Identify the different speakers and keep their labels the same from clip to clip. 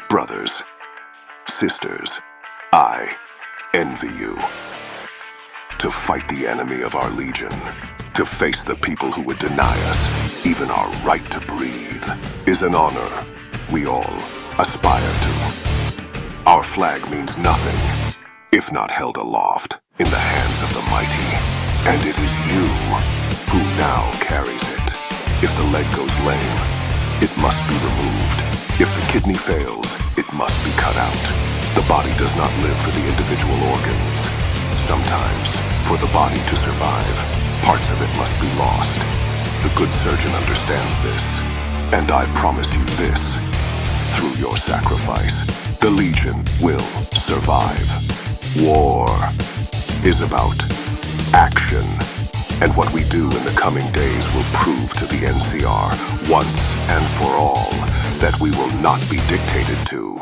Speaker 1: Brothers, sisters, I envy you. To fight the enemy of our legion, to face the people who would deny us even our right to breathe, is an honor we all aspire to. Our flag means nothing if not held aloft in the hands of the mighty, and it is you who now carries it. If the leg goes lame, it must be removed. If the kidney fails, it must be cut out. The body does not live for the individual organs. Sometimes, for the body to survive, parts of it must be lost. The good surgeon understands this, and I promise you this. Through your sacrifice, the Legion will survive. War is about action, and what we do in the coming days will prove to the NCR once and for all that we will not be dictated to.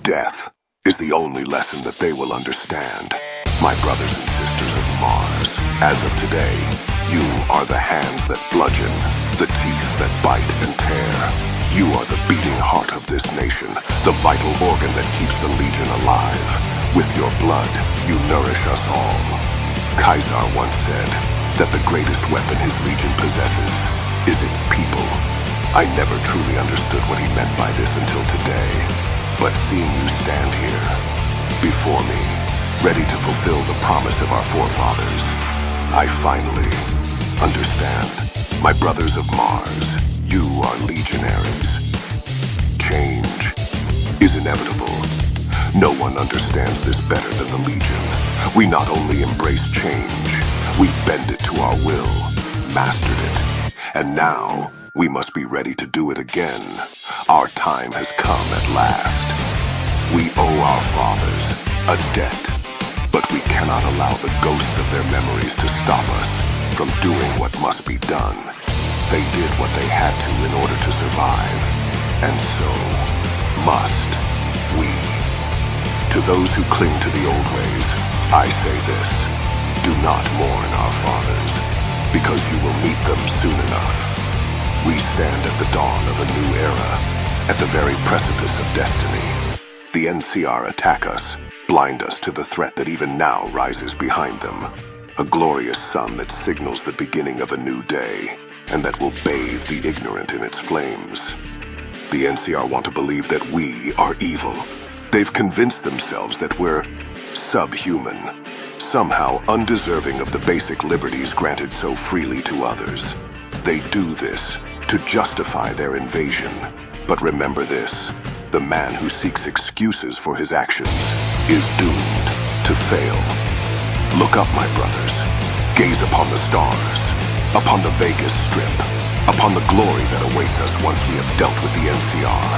Speaker 1: Death is the only lesson that they will understand. My brothers and sisters of Mars, as of today, you are the hands that bludgeon, the teeth that bite and tear. You are the beating heart of this nation, the vital organ that keeps the Legion alive. With your blood, you nourish us all. Caesar once said that the greatest weapon his Legion possesses is its people. I never truly understood what he meant by this until today, but seeing you stand here, before me, ready to fulfill the promise of our forefathers, I finally understand. My brothers of Mars, you are legionaries. Change is inevitable. No one understands this better than the Legion. We not only embrace change, we bend it to our will, mastered it, and now we must be ready to do it again. Our time has come at last. We owe our fathers a debt, but we cannot allow the ghosts of their memories to stop us from doing what must be done. They did what they had to in order to survive, and so must we. To those who cling to the old ways, I say this: do not mourn our fathers, because you will meet them soon enough. We stand at the dawn of a new era, at the very precipice of destiny. The NCR attack us, blind us to the threat that even now rises behind them. A glorious sun that signals the beginning of a new day, and that will bathe the ignorant in its flames. The NCR want to believe that we are evil. They've convinced themselves that we're subhuman, somehow undeserving of the basic liberties granted so freely to others. They do this to justify their invasion. But remember this: the man who seeks excuses for his actions is doomed to fail. Look up, my brothers. Gaze upon the stars, upon the Vegas Strip, upon the glory that awaits us once we have dealt with the NCR.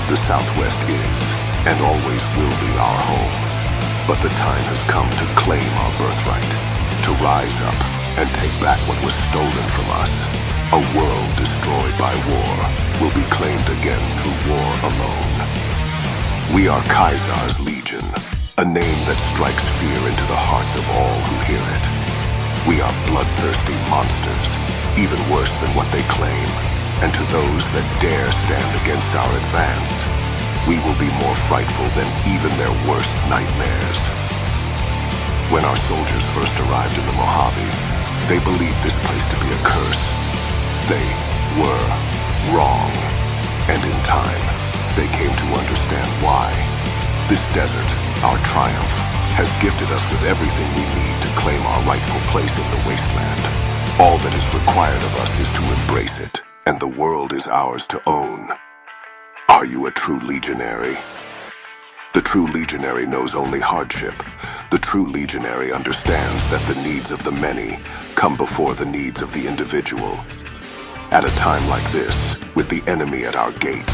Speaker 1: The Southwest is, and always will be, our home. But the time has come to claim our birthright, to rise up and take back what was stolen from us. A world destroyed by war will be claimed again through war alone. We are Caesar's Legion, a name that strikes fear into the hearts of all who hear it. We are bloodthirsty monsters, even worse than what they claim, and to those that dare stand against our advance, we will be more frightful than even their worst nightmares. When our soldiers first arrived in the Mojave, they believed this place to be a curse. They were wrong, and in time, they came to understand why. This desert, our triumph, has gifted us with everything we need to claim our rightful place in the wasteland. All that is required of us is to embrace it, and the world is ours to own. Are you a true legionary? The true legionary knows only hardship. The true legionary understands that the needs of the many come before the needs of the individual. At a time like this, with the enemy at our gates,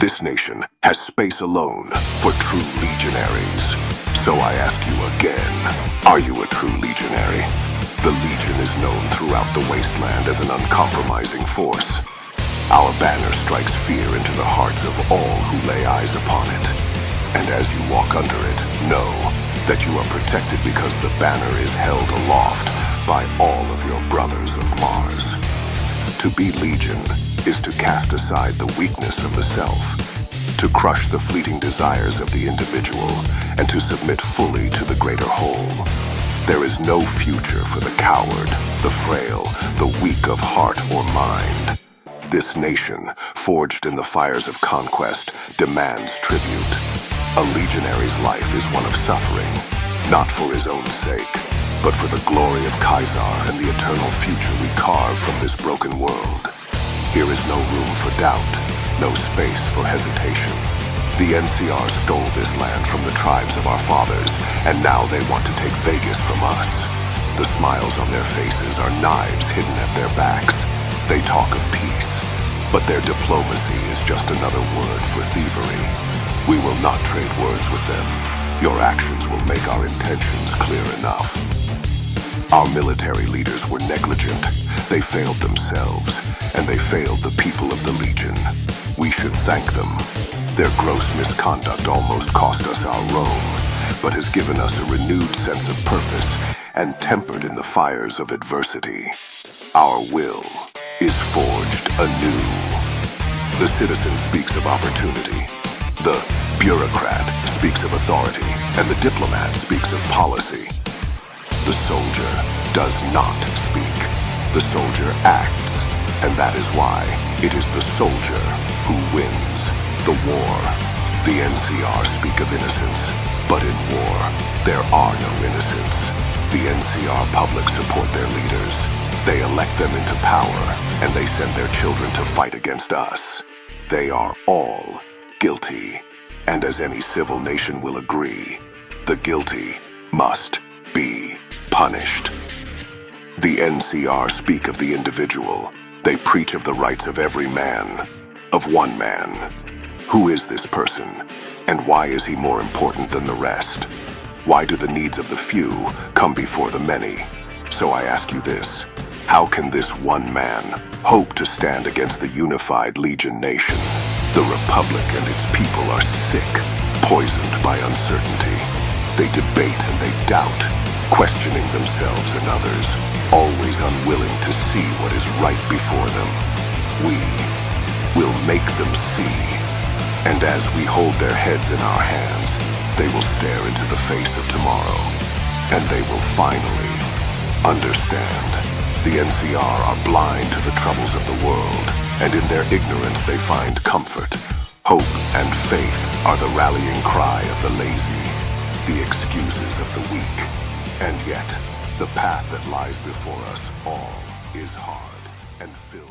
Speaker 1: this nation has space alone for true legionaries. So I ask you again, are you a true legionary? The Legion is known throughout the wasteland as an uncompromising force. Our banner strikes fear into the hearts of all who lay eyes upon it. And as you walk under it, know that you are protected because the banner is held aloft by all of your brothers of Mars. To be Legion is to cast aside the weakness of the self, to crush the fleeting desires of the individual and to submit fully to the greater whole. There is no future for the coward, the frail, the weak of heart or mind. This nation, forged in the fires of conquest, demands tribute. A legionary's life is one of suffering, not for his own sake, but for the glory of Caesar and the eternal future we carve from this broken world. Here is no room for doubt, no space for hesitation. The NCR stole this land from the tribes of our fathers, and now they want to take Vegas from us. The smiles on their faces are knives hidden at their backs. They talk of peace, but their diplomacy is just another word for thievery. We will not trade words with them. Your actions will make our intentions clear enough. Our military leaders were negligent. They failed themselves, and they failed the people of the Legion. We should thank them. Their gross misconduct almost cost us our Rome, but has given us a renewed sense of purpose and tempered in the fires of adversity. Our will is forged anew. The citizen speaks of opportunity. The bureaucrat speaks of authority, and the diplomat speaks of policy. The soldier does not speak. The soldier acts, and that is why it is the soldier who wins the war. The NCR speak of innocence, but in war, there are no innocents. The NCR public support their leaders. They elect them into power, and they send their children to fight against us. They are all guilty, and as any civil nation will agree, the guilty must be punished. The NCR speak of the individual. They preach of the rights of every man, of one man. Who is this person, and why is he more important than the rest? Why do the needs of the few come before the many? So I ask you this. How can this one man hope to stand against the unified Legion nation? The Republic and its people are sick, poisoned by uncertainty. They debate and they doubt, questioning themselves and others, always unwilling to see what is right before them. We will make them see, and as we hold their heads in our hands, they will stare into the face of tomorrow, and they will finally understand. The NCR are blind to the troubles of the world, and in their ignorance they find comfort. Hope and faith are the rallying cry of the lazy, the excuses of the weak, and yet the path that lies before us all is hard and filled